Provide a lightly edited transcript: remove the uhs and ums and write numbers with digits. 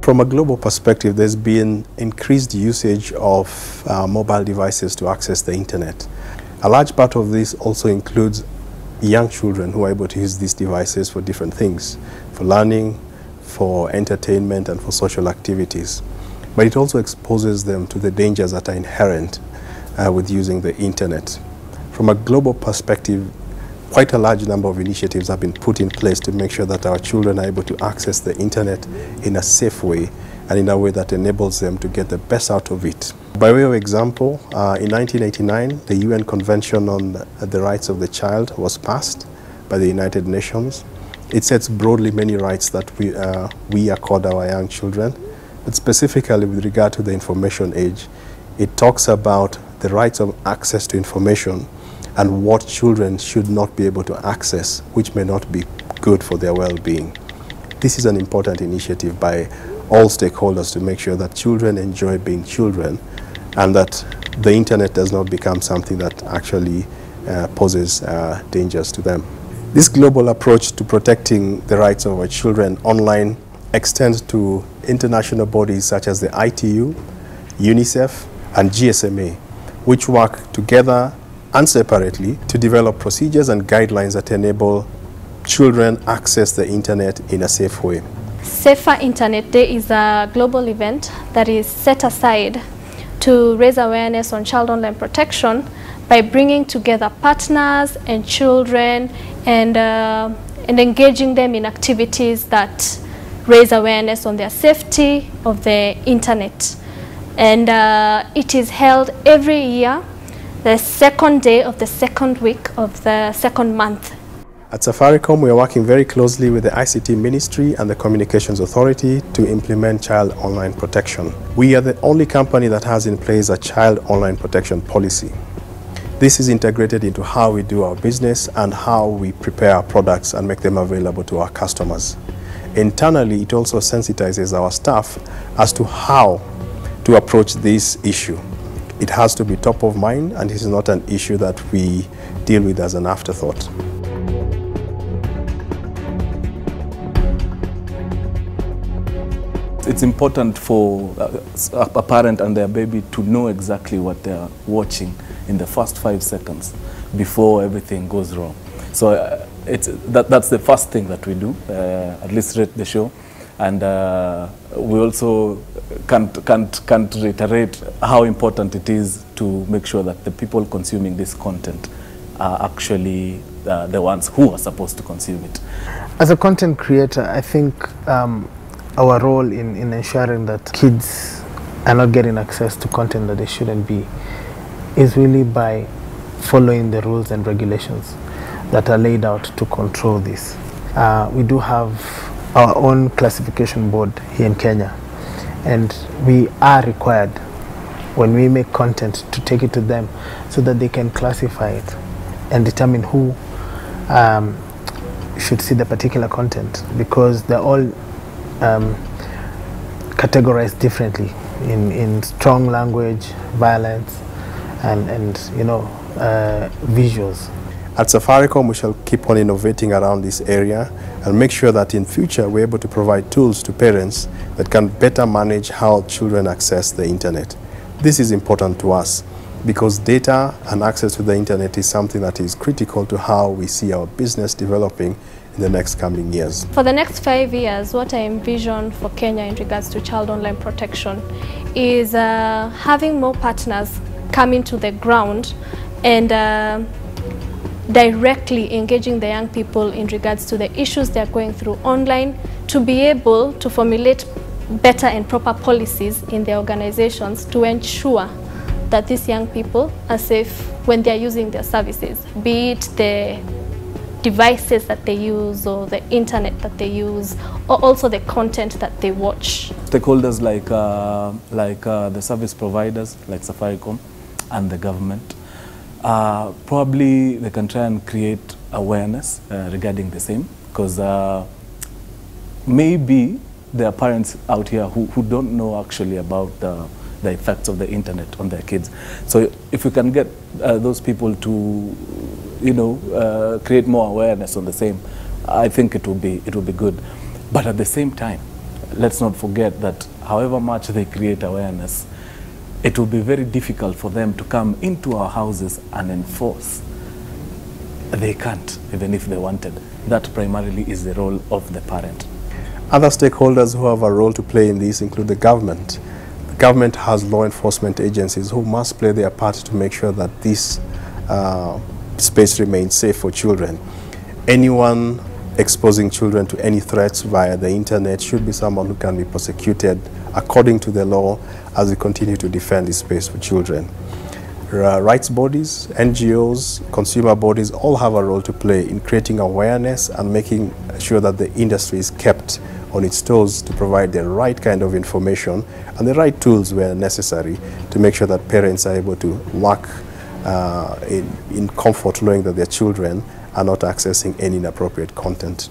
From a global perspective, there's been increased usage of mobile devices to access the internet. A large part of this also includes young children who are able to use these devices for different things, for learning, for entertainment, and for social activities. But it also exposes them to the dangers that are inherent with using the internet. From a global perspective, quite a large number of initiatives have been put in place to make sure that our children are able to access the internet in a safe way and in a way that enables them to get the best out of it. By way of example, in 1989, the UN Convention on the Rights of the Child was passed by the United Nations. It sets broadly many rights that we accord our young children, but specifically with regard to the information age, it talks about the rights of access to information and what children should not be able to access, which may not be good for their well-being. This is an important initiative by all stakeholders to make sure that children enjoy being children and that the internet does not become something that actually poses dangers to them. This global approach to protecting the rights of our children online extends to international bodies such as the ITU, UNICEF, and GSMA, which work together and separately to develop procedures and guidelines that enable children access the internet in a safe way. Safer Internet Day is a global event that is set aside to raise awareness on child online protection by bringing together partners and children and engaging them in activities that raise awareness on their safety of the internet. And it is held every year, the second day of the second week of the second month. At Safaricom, we are working very closely with the ICT Ministry and the Communications Authority to implement child online protection. We are the only company that has in place a child online protection policy. This is integrated into how we do our business and how we prepare our products and make them available to our customers. Internally, it also sensitizes our staff as to how to approach this issue. It has to be top of mind, and this is not an issue that we deal with as an afterthought. It's important for a parent and their baby to know exactly what they're watching in the first 5 seconds before everything goes wrong. So that's the first thing that we do, at least rate the show. And we also can't reiterate how important it is to make sure that the people consuming this content are actually the ones who are supposed to consume it. As a content creator, I think our role in ensuring that kids are not getting access to content that they shouldn't be is really by following the rules and regulations that are laid out to control this. We do have our own classification board here in Kenya, and we are required when we make content to take it to them so that they can classify it and determine who should see the particular content, because they're all categorized differently in strong language, violence, and you know, visuals. At Safaricom, we shall keep on innovating around this area and make sure that in future we're able to provide tools to parents that can better manage how children access the internet. This is important to us because data and access to the internet is something that is critical to how we see our business developing in the next coming years. For the next 5 years, what I envision for Kenya in regards to child online protection is having more partners coming to the ground and directly engaging the young people in regards to the issues they're going through online, to be able to formulate better and proper policies in their organizations to ensure that these young people are safe when they're using their services, be it the devices that they use or the internet that they use, or also the content that they watch. Stakeholders like the service providers like Safaricom and the government, probably they can try and create awareness regarding the same, because maybe there are parents out here who don't know actually about the effects of the internet on their kids. So if we can get those people to, you know, create more awareness on the same, I think it will be good. But at the same time, let's not forget that however much they create awareness, it will be very difficult for them to come into our houses and enforce. They can't, even if they wanted. That primarily is the role of the parent. Other stakeholders who have a role to play in this include the government. The government has law enforcement agencies who must play their part to make sure that this space remains safe for children. Anyone exposing children to any threats via the internet should be someone who can be prosecuted according to the law as we continue to defend this space for children. Rights bodies, NGOs, consumer bodies all have a role to play in creating awareness and making sure that the industry is kept on its toes to provide the right kind of information and the right tools where necessary to make sure that parents are able to work in comfort knowing that their children are not accessing any inappropriate content.